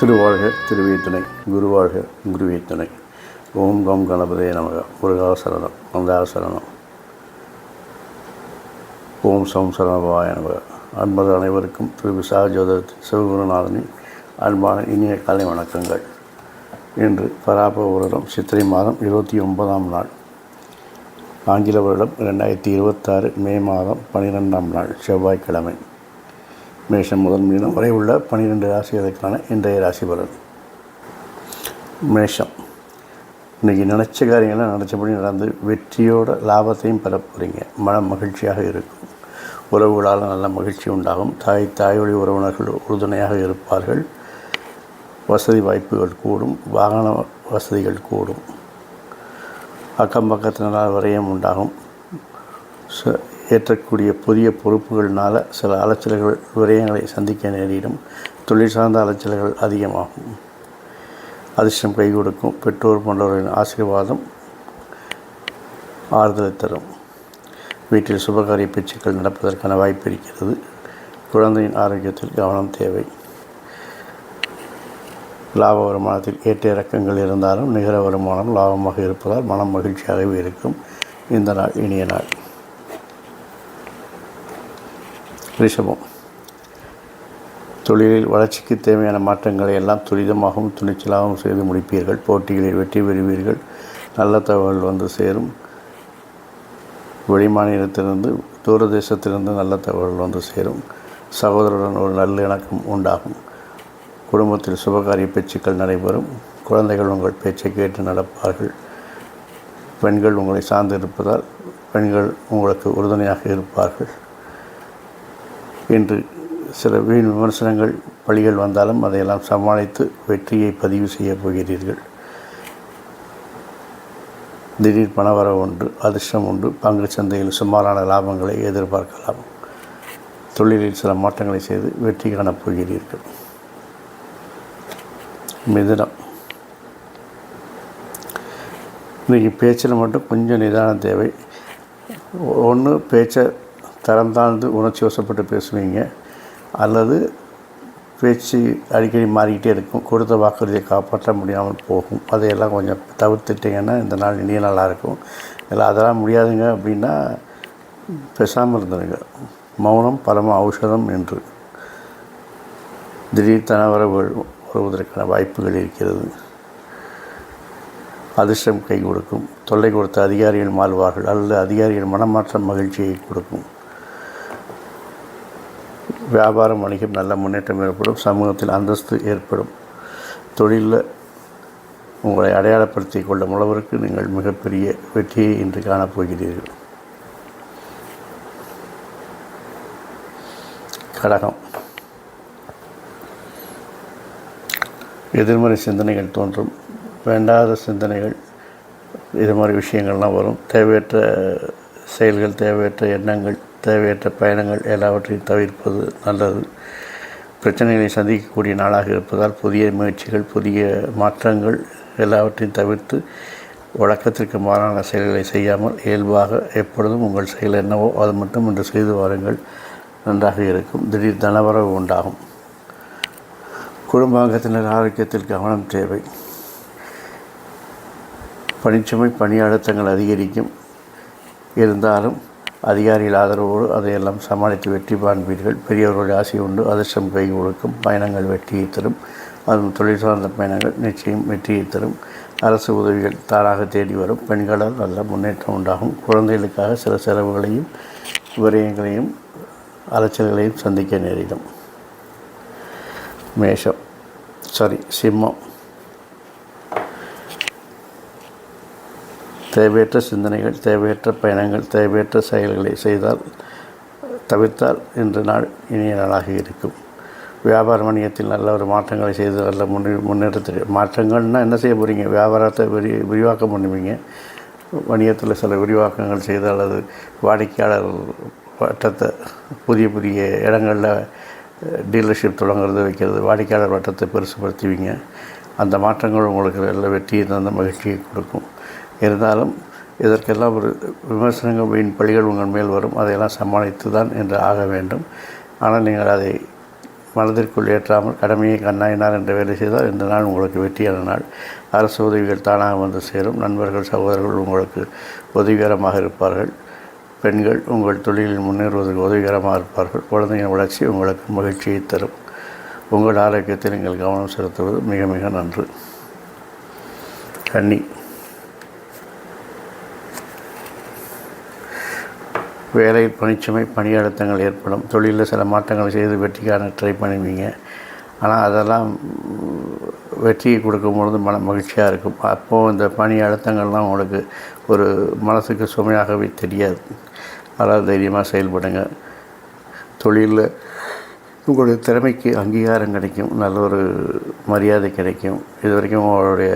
திருவாழ்க திருவே துணை, குருவாழ்க குருவே துணை. ஓம் கம் கணபதே நமக. முருகாசரணம், மந்தாசரணம். ஓம் சம் சரணபாய நமக. அன்பது அனைவருக்கும் திரு விசாகஜோதரத்தின் சிவகுருநாதனின் அன்பான இனிய காலை வணக்கங்கள். இன்று பராப வருடம் சித்திரை மாதம் 29ஆம் நாள், ஆங்கில வருடம் 2026 மே மாதம் 12ஆம் நாள், செவ்வாய்க்கிழமை. மேஷம் முதல் மீனம் வரை உள்ள 12 ராசிகளுக்கான இன்றைய ராசி பலன். மேஷம், இன்றைக்கி நினச்ச காரியங்கள்லாம் நினச்சபடி நடந்து வெற்றியோட லாபத்தையும் பெற போகிறீங்க. மன மகிழ்ச்சியாக இருக்கும். உறவுகளால் நல்ல மகிழ்ச்சி உண்டாகும். தாய் வழி உறவினர்கள் உறுதுணையாக இருப்பார்கள். வசதி வாய்ப்புகள் கூடும். வாகன வசதிகள் கூடும். அக்கம் பக்கத்தினால் விரயம் உண்டாகும். ஏற்றக்கூடிய புதிய பொறுப்புகளினால் சில அலைச்சல்கள் விரயங்களை சந்திக்க நேரிடும். தொழில் சார்ந்த அலைச்சல்கள் அதிகமாகும். அதிர்ஷ்டம் கை கொடுக்கும். பெற்றோர் போன்றவர்களின் ஆசீர்வாதம் ஆறுதலை தரும். வீட்டில் சுபகாரிய பேச்சுக்கள் நடப்பதற்கான வாய்ப்பு இருக்கிறது. குழந்தையின் ஆரோக்கியத்தில் கவனம் தேவை. லாப வருமானத்தில் ஏற்ற இறக்கங்கள் இருந்தாலும் நிகர வருமானம் லாபமாக இருப்பதால் மனம் மகிழ்ச்சியாகவே இருக்கும். இந்த நாள் இனிய நாள். ரிஷபம், தொழிலில் வளர்ச்சிக்கு தேவையான மாற்றங்களை எல்லாம் துரிதமாகவும் துணிச்சலாகவும் செய்து முடிப்பீர்கள். போட்டிகளில் வெற்றி பெறுவீர்கள். நல்ல தகவல் வந்து சேரும். வெளிமாநிலத்திலிருந்து தூரதேசத்திலிருந்து நல்ல தகவல் வந்து சேரும். சகோதரருடன் ஒரு நல்ல இணக்கம் உண்டாகும். குடும்பத்தில் சுபகாரிய பேச்சுக்கள் நடைபெறும். குழந்தைகள் உங்கள் பேச்சை கேட்டு நடப்பார்கள். பெண்கள் உங்களை சார்ந்து இருப்பதால் பெண்கள் உங்களுக்கு உறுதுணையாக இருப்பார்கள். இன்று சில வீண் விமர்சனங்கள் பழிகள் வந்தாலும் அதையெல்லாம் சமாளித்து வெற்றியை பதிவு செய்ய போகிறீர்கள். திடீர் பணவரவு உண்டு. அதிர்ஷ்டம் உண்டு. பங்கு சந்தையில் சுமாரான லாபங்களை எதிர்பார்க்கலாம். தொழிலில் சில மாற்றங்களை செய்து வெற்றி காணப் போகிறீர்கள். மிதுனம், இன்றைக்கி பேச்சில் மட்டும் கொஞ்சம் நிதானம் தேவை. ஒன்று பேச்சை தரம் தாழ்ந்து உணர்ச்சி வசப்பட்டு பேசுவீங்க, அல்லது பேச்சு அடிக்கடி மாறிக்கிட்டே இருக்கும். கொடுத்த வாக்குறுதியை காப்பாற்ற முடியாமல் போகும். அதையெல்லாம் கொஞ்சம் தவிர்த்துட்டிங்கன்னா இந்த நாள் இனிய நாளாக இருக்கும். இல்லை அதெல்லாம் முடியாதுங்க அப்படின்னா பேசாமல் இருந்துருங்க. மௌனம் பரம ஔஷதம் என்று. திடீர் தனவரவுகள் வருவதற்கான வாய்ப்புகள் இருக்கிறது. அதிர்ஷ்டம் கை கொடுக்கும். தொல்லை கொடுத்த அதிகாரிகள் மாறுவார்கள், அல்லது அதிகாரிகள் மனமாற்றம் மகிழ்ச்சியை கொடுக்கும். வியாபாரம் வணிகம் நல்ல முன்னேற்றம் ஏற்படும். சமூகத்தில் அந்தஸ்து ஏற்படும். தொழிலில் உங்களை அடையாளப்படுத்தி கொள்ளும் அளவிற்கு நீங்கள் மிகப்பெரிய வெற்றியை இன்று காணப்போகிறீர்கள். கடகம், எதிர்மறை சிந்தனைகள் தோன்றும். வேண்டாத சிந்தனைகள், இது மாதிரி விஷயங்கள்லாம் வரும். தேவையற்ற செயல்கள், தேவையற்ற எண்ணங்கள், தேவையற்ற பயணங்கள் எல்லாவற்றையும் தவிர்ப்பது நல்லது. பிரச்சனைகளை சந்திக்கக்கூடிய நாளாக இருப்பதால் புதிய முயற்சிகள், புதிய மாற்றங்கள் எல்லாவற்றையும் தவிர்த்து வழக்கத்திற்கு மாறான செயல்களை செய்யாமல் இயல்பாக எப்பொழுதும் உங்கள் செயல் என்னவோ அது மட்டும் இன்று செய்து வாருங்கள். நன்றாக இருக்கும். திடீர் தனவரவு உண்டாகும். குடும்பாங்கத்தினர் ஆரோக்கியத்தில் கவனம் தேவை. பணிச்சுமை, பணி அழுத்தங்கள் அதிகரிக்கும். இருந்தாலும் அதிகாரிகள் ஆதரவோடு அதையெல்லாம் சமாளித்து வெற்றி காண்பீர்கள். பெரியவர்களுடைய ஆசை உண்டு. அதிர்ஷ்டம் கை கொடுக்கும். பயணங்கள் வெற்றியை தரும். அதுவும் தொழில் சார்ந்த பயணங்கள் நிச்சயம் வெற்றியை தரும். அரசு உதவிகள் தானாக தேடி வரும். பெண்களால் நல்ல முன்னேற்றம் உண்டாகும். குழந்தைகளுக்காக சில செலவுகளையும் விரயங்களையும் அலைச்சல்களையும் சந்திக்க நேரிடும். சிம்மம், தேவையற்ற சிந்தனைகள், தேவையற்ற பயணங்கள், தேவையற்ற செயல்களை தவிர்த்தால் இன்று நாள் இனிய நாளாக இருக்கும். வியாபார வணிகத்தில் நல்ல ஒரு மாற்றங்களை செய்து நல்ல முன்னேற்றத்துக்கு மாற்றங்கள்னால் என்ன செய்ய போகிறீங்க? வியாபாரத்தை விரிவாக்கம் பண்ணுவீங்க. வணிகத்தில் சில விரிவாக்கங்கள் செய்து அல்லது வாடிக்கையாளர் வட்டத்தை புதிய இடங்களில் டீலர்ஷிப் தொடங்குறது வைக்கிறது, வாடிக்கையாளர் வட்டத்தை பெருசுப்படுத்துவீங்க. அந்த மாற்றங்கள் உங்களுக்கு நல்ல வெற்றியை தந்த மகிழ்ச்சியை கொடுக்கும். இருந்தாலும் இதற்கெல்லாம் ஒரு விமர்சனங்கள் வீண் பழிகள் உங்கள் மேல் வரும். அதையெல்லாம் சமாளித்து தான் என்று ஆக வேண்டும். ஆனால் நீங்கள் அதை மனதிற்குள் ஏற்றாமல் கடமையை கண்ணாயினார் என்ற வேலை செய்தால் இந்த நாள் உங்களுக்கு வெற்றியான நாள். அரசு உதவிகள் தானாக வந்து சேரும். நண்பர்கள் சகோதரர்கள் உங்களுக்கு உதவிகரமாக இருப்பார்கள். பெண்கள் உங்கள் தொழிலில் முன்னேறுவதற்கு உதவிகரமாக இருப்பார்கள். குழந்தையின் வளர்ச்சி உங்களுக்கு மகிழ்ச்சியை தரும். உங்கள் ஆரோக்கியத்தில் நீங்கள் கவனம் செலுத்துவது மிக மிக நன்று. கன்னி, வேலையில் பணிச்சுமை பணி அழுத்தங்கள் ஏற்படும். தொழிலில் சில மாற்றங்களை செய்து வெற்றிக்கான ட்ரை பண்ணுவீங்க. ஆனால் அதெல்லாம் வெற்றியை கொடுக்கும்பொழுது மகிழ்ச்சியாக இருக்கும். அப்போது இந்த பணி அழுத்தங்கள்லாம் உங்களுக்கு ஒரு மனசுக்கு சுமையாகவே தெரியாது. அதனால் தைரியமாக செயல்படுங்க. தொழிலில் உங்களுடைய திறமைக்கு அங்கீகாரம் கிடைக்கும், நல்ல ஒரு மரியாதை கிடைக்கும். இது வரைக்கும் உங்களுடைய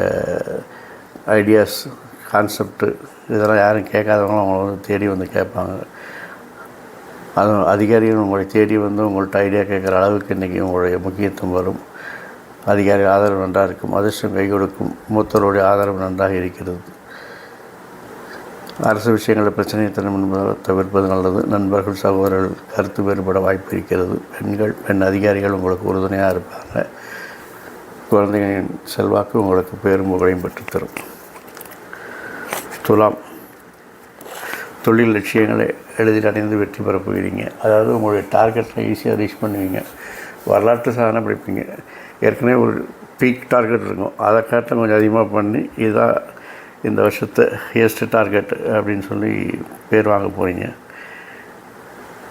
ஐடியாஸ் கான்செப்டு இதெல்லாம் யாரும் கேட்காதவங்களும் அவங்கள வந்து தேடி வந்து கேட்பாங்க. அதுவும் அதிகாரிகள் உங்களை தேடி வந்து உங்கள்கிட்ட ஐடியா கேட்குற அளவுக்கு இன்றைக்கி உங்களுடைய முக்கியத்துவம் வரும். அதிகாரி ஆதரவு நன்றாக இருக்கும். அதிர்ஷ்டம் கை கொடுக்கும். மூத்தோருடைய ஆதரவு நன்றாக இருக்கிறது. அரசு விஷயங்களில் பிரச்சனையை தவிர்ப்பது நல்லது. நண்பர்கள் சகோதரர்கள் கருத்து வேறுபட வாய்ப்பு இருக்கிறது. பெண் அதிகாரிகள் உங்களுக்கு உறுதுணையாக இருப்பாங்க. குழந்தைகளின் செல்வாக்கு உங்களுக்கு பேரும் புகழையும் பெற்றுத்தரும். துலாம், தொழில் லட்சியங்களை எளிதில் அடைந்து வெற்றி பெற போகிறீங்க. அதாவது உங்களுடைய டார்கெட்டை ஈஸியாக ரீச் பண்ணுவீங்க. வரலாற்று சாதனை படிப்பீங்க. ஏற்கனவே ஒரு பீக் டார்கெட் இருக்கும், அதை காட்ட கொஞ்சம் அதிகமாக பண்ணி இதுதான் இந்த வருஷத்தை ஹையஸ்ட் டார்கெட் அப்படின்னு சொல்லி பேர் வாங்க போகிறீங்க.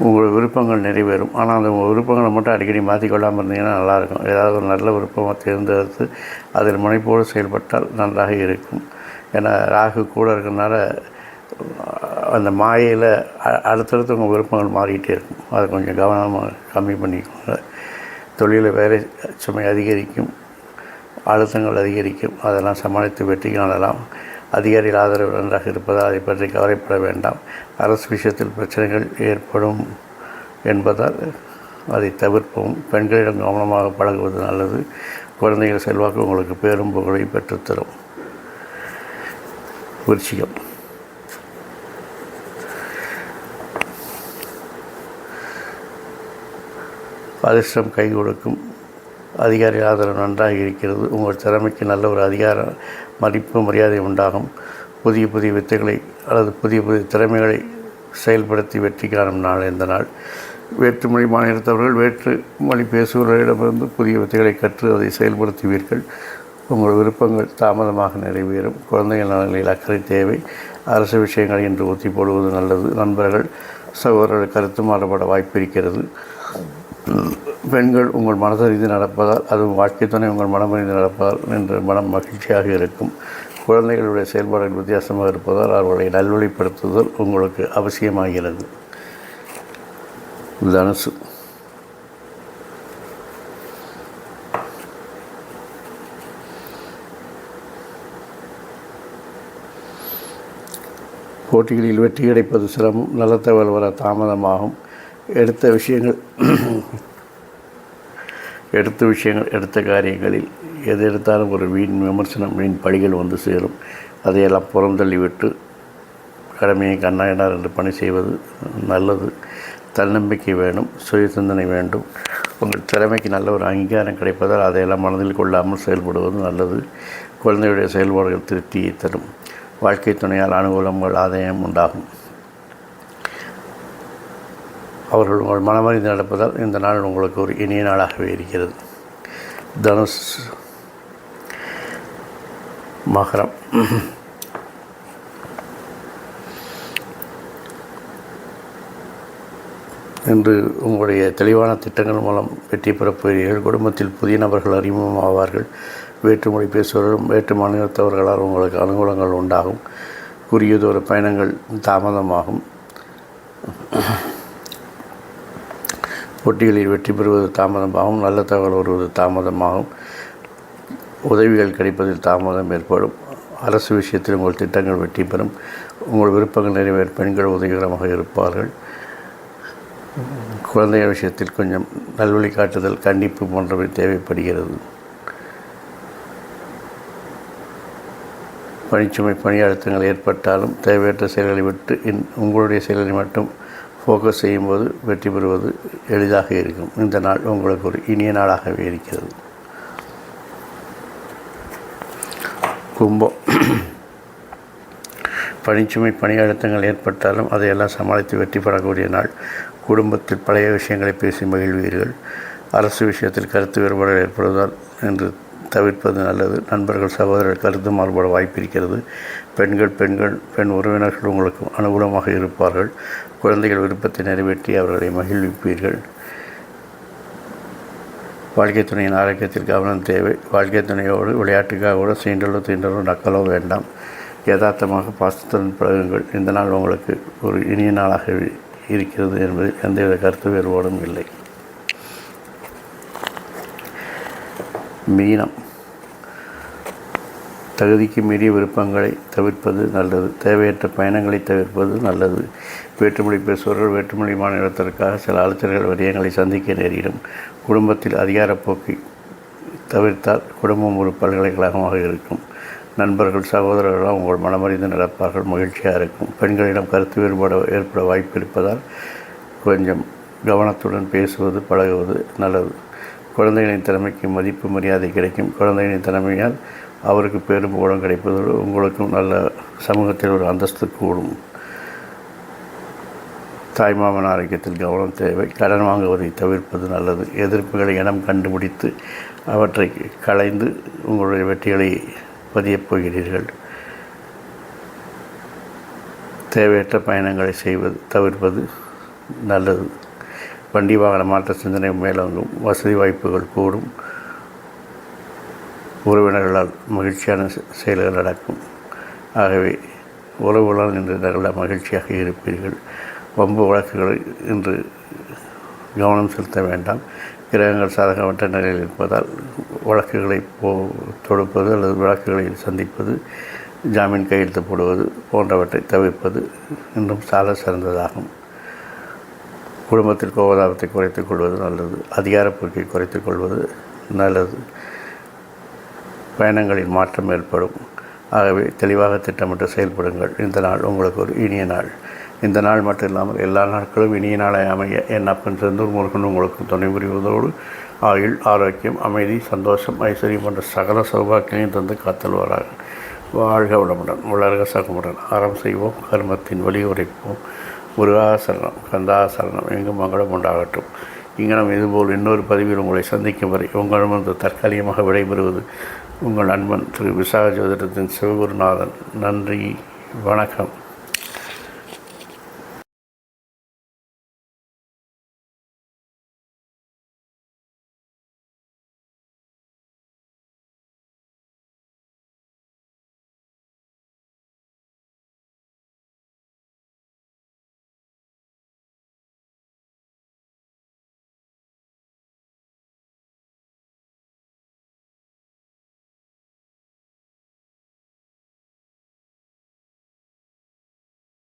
உங்களோட விருப்பங்கள் நிறைவேறும். ஆனால் அந்த விருப்பங்களை மட்டும் அடிக்கடி மாற்றிக்கொள்ளாமல் இருந்தீங்கன்னா நல்லாயிருக்கும். ஏதாவது ஒரு நல்ல விருப்பமாக தேர்ந்தெடுத்து அதில் முனைப்போடு செயல்பட்டால் நன்றாக இருக்கும். ஏன்னா ராகு கூட இருக்கிறதுனால அந்த மாயையில் அடுத்தடுத்து உங்கள் விருப்பங்கள் மாறிக்கிட்டே இருக்கும். அதை கொஞ்சம் கவனமாக கம்மி பண்ணிக்கோங்க. தொழிலில் வேலை சுமை அதிகரிக்கும், அழுத்தங்கள் அதிகரிக்கும். அதெல்லாம் சமாளித்து வெற்றி காணலாம். அதிகாரிகள் ஆதரவு நன்றாக இருப்பதால் அதை பற்றி கவலைப்பட வேண்டாம். அரசு விஷயத்தில் பிரச்சனைகள் ஏற்படும் என்பதால் அதை தவிர்ப்போம். பெண்களிடம் கவனமாக பழகுவது நல்லது. குழந்தைகள் செல்வாக்கு உங்களுக்கு பேரும் புகழை பெற்றுத்தரும். விருச்சிகம், அதிர்ஷ்டம் கை கொடுக்கும். அதிகாரி ஆதரவு நன்றாக இருக்கிறது. உங்கள் திறமைக்கு நல்ல ஒரு அதிகார மதிப்பு மரியாதை உண்டாகும். புதிய வித்தைகளை அல்லது புதிய திறமைகளை செயல்படுத்தி வெற்றி காணும் நாள் இந்த நாள். வேற்றுமொழி மாநிலத்தவர்கள் வேற்றுமொழி பேசுபவர்களிடமிருந்து புதிய வித்தைகளை கற்று அதை செயல்படுத்துவீர்கள். உங்கள் விருப்பங்கள் தாமதமாக நிறைவேறும். குழந்தைகள் நலன்களில் அக்கறை தேவை. அரசு விஷயங்களை இன்று ஒத்தி போடுவது நல்லது. நண்பர்கள் சகோதரர்கள் கருத்து மாறுபட வாய்ப்பு இருக்கிறது. பெண்கள் உங்கள் மனதறிந்து நடப்பதால், அதுவும் வாழ்க்கை துணை உங்கள் மனமறிந்து நடப்பதால் என்று மனம் மகிழ்ச்சியாக இருக்கும். குழந்தைகளுடைய செயல்பாடுகள் வித்தியாசமாக இருப்பதால் அவர்களை நல்வழிப்படுத்துதல் உங்களுக்கு அவசியமாகிறது. தனுசு, போட்டிகளில் வெற்றி கிடைப்பது சிரமம். நல்ல தகவல் வர தாமதமாகும். எடுத்த விஷயங்கள் எடுத்த காரியங்களில் எது எடுத்தாலும் ஒரு வீண் விமர்சனம், வீண் பழிகள் வந்து சேரும். அதையெல்லாம் புறந்தள்ளிவிட்டு கடமையை கண்ணாயினார் என்று பணி செய்வது நல்லது. தன்னம்பிக்கை வேணும், சுய சிந்தனை வேண்டும். உங்கள் திறமைக்கு நல்ல ஒரு அங்கீகாரம் கிடைப்பதால் அதையெல்லாம் மனதில் கொள்ளாமல் செயல்படுவது நல்லது. குழந்தையுடைய செயல்பாடுகள் திருப்தியை தரும். வாழ்க்கை துணையால் அனுகூலங்கள் ஆதாயம் உண்டாகும். அவர்கள் உங்கள் மனமறிந்து நடப்பதால் இந்த நாள் உங்களுக்கு ஒரு இனிய நாளாகவே இருக்கிறது. தனுஷ், மகரம், இன்று உங்களுடைய தெளிவான திட்டங்கள் மூலம் வெற்றி பெறப் போகிறீர்கள். குடும்பத்தில் புதிய நபர்கள் அறிமுகம் ஆவார்கள். வேற்றுமொழி பேசுவவர்களும் வேற்று மாநிலத்தவர்களால் உங்களுக்கு அனுகூலங்கள் உண்டாகும். குறுகியதொரு பயணங்கள் தாமதமாகும். போட்டிகளில் வெற்றி பெறுவது தாமதமாகும், நல்ல தகவல் வருவது தாமதமாகும், உதவிகள் கிடைப்பதில் தாமதம் ஏற்படும். அரசு விஷயத்தில் உங்கள் திட்டங்கள் வெற்றி பெறும், உங்கள் விருப்பங்கள் நிறைவேற பெண்கள் உதவிகரமாக இருப்பார்கள். குழந்தைகள் விஷயத்தில் கொஞ்சம் நல்வழி காட்டுதல், கண்டிப்பு போன்றவை தேவைப்படுகிறது. பணிச்சுமை பணி அழுத்தங்கள் ஏற்பட்டாலும் தேவையற்ற செயல்களை விட்டு உங்களுடைய செயல்களை மட்டும் ஃபோக்கஸ் செய்யும்போது வெற்றி பெறுவது எளிதாக இருக்கும். இந்த நாள் உங்களுக்கு ஒரு இனிய நாளாகவே இருக்கிறது. கும்பம். பணிச்சுமை பணி அழுத்தங்கள் ஏற்பட்டாலும் அதையெல்லாம் சமாளித்து வெற்றி பெறக்கூடிய நாள். குடும்பத்தில் பழைய விஷயங்களை பேசி மகிழ்வீர்கள். அரசு விஷயத்தில் கருத்து வேறுபாடுகள் ஏற்படுவதால் என்று தவிர்ப்பது நல்லது. நண்பர்கள் சகோதரர்கள் கருத்து மாறுபட வாய்ப்பிருக்கிறது. பெண் உறவினர்கள் உங்களுக்கு அனுகூலமாக இருப்பார்கள். குழந்தைகள் விருப்பத்தை நிறைவேற்றி அவர்களை மகிழ்விப்பீர்கள். வாழ்க்கை துணையின் ஆரோக்கியத்தில் கவனம் தேவை. வாழ்க்கை துணையோடு விளையாட்டுக்காக கூட தீண்டலோ நக்கலோ வேண்டாம். யதார்த்தமாக பாசத்துடன் பழகுங்கள். இந்த நாள் உங்களுக்கு ஒரு இனிய நாளாக இருக்கிறது என்பதில் எந்தவித கருத்து வேறுபாடும் இல்லை. மீனம். தகுதிக்கு மீறிய விருப்பங்களை தவிர்ப்பது நல்லது. தேவையற்ற பயணங்களை தவிர்ப்பது நல்லது. வேற்றுமொழி பேசுபவர்கள் வேற்றுமொழி மாநிலத்திற்காக சில அழுத்தங்கள் விடயங்களை சந்திக்க நேரிடும். குடும்பத்தில் அதிகாரப்போக்கை தவிர்த்தால் குடும்பம் ஒரு பல்கலைக்கழகமாக இருக்கும். நண்பர்கள் சகோதரர்களால் உங்கள் மனமறிந்து நடப்பார்கள், மகிழ்ச்சியாக இருக்கும். பெண்களிடம் கருத்து வேறுபாடு ஏற்பட வாய்ப்பு இருப்பதால் கொஞ்சம் கவனத்துடன் பேசுவது பழகுவது நல்லது. குழந்தைகளின் திறமைக்கு மதிப்பு மரியாதை கிடைக்கும். குழந்தைகளின் திறமையால் அவருக்கு பேரும் புகழும் கிடைப்பதோடு உங்களுக்கும் நல்ல சமூகத்தில் ஒரு அந்தஸ்து கூடும். தாய்மாமன் ஆரோக்கியத்தில் கவனம் தேவை. கடன் வாங்குவதை தவிர்ப்பது நல்லது. எதிர்ப்புகளை இனம் கண்டுபிடித்து அவற்றை களைந்து உங்களுடைய வெற்றிகளை பதியப் போகிறீர்கள். தேவையற்ற பயணங்களை தவிர்ப்பது நல்லது. வண்டி வாகன மாற்ற சிந்தனை மேலோங்கும். வசதி வாய்ப்புகள் கூடும். உறவினர்களால் மகிழ்ச்சியான செயல்கள் நடக்கும். ஆகவே உறவுகளால் இன்று நல்ல மகிழ்ச்சியாக இருப்பீர்கள். வம்பு வழக்குகளை இன்று கவனம் செலுத்த வேண்டாம். கிரகங்கள் சாதகமற்ற நிலையில் இருப்பதால் வழக்குகளை தொடுப்பது அல்லது வழக்குகளை சந்திப்பது, ஜாமீன் கையெழுத்து போடுவது போன்றவற்றை தவிர்ப்பது இன்னும் சால சிறந்ததாகும். குடும்பத்தில் கோபதாபத்தை குறைத்துக் கொள்வது நல்லது. அதிகாரப்போக்கை குறைத்துக் கொள்வது நல்லது. பயணங்களில் மாற்றம் ஏற்படும். ஆகவே தெளிவாக திட்டமிட்டு செயல்படுங்கள். இந்த நாள் உங்களுக்கு ஒரு இனிய நாள். இந்த நாள் மட்டும் இல்லாமல் எல்லா நாட்களும் இனிய நாளை அமைய என் அப்பன் செந்தூர் முருகன் உங்களுக்கு துணை புரிவதோடு ஆயுள், ஆரோக்கியம், அமைதி, சந்தோஷம், ஐஸ்வர்யம் போன்ற சகல சௌபாக்கியங்களையும் தந்து காத்தல்வாராக. வாழ்க வளமுடன், வளர்க சகமுடன். அறம் செய்வோம், கர்மத்தின் வழி உரைப்போம். முருகாசரணம், கந்தாசரணம், எங்கும் மங்களம் உண்டாகட்டும். இங்கனம் இதுபோல் இன்னொரு பதிவில் உங்களை சந்திக்கும் வரை உங்களிடமிருந்து தற்காலிகமாக விடைபெறுவது உங்கள் நண்பன் திரு விசாக ஜோதிடத்தின் சிவகுருநாதன். நன்றி, வணக்கம்.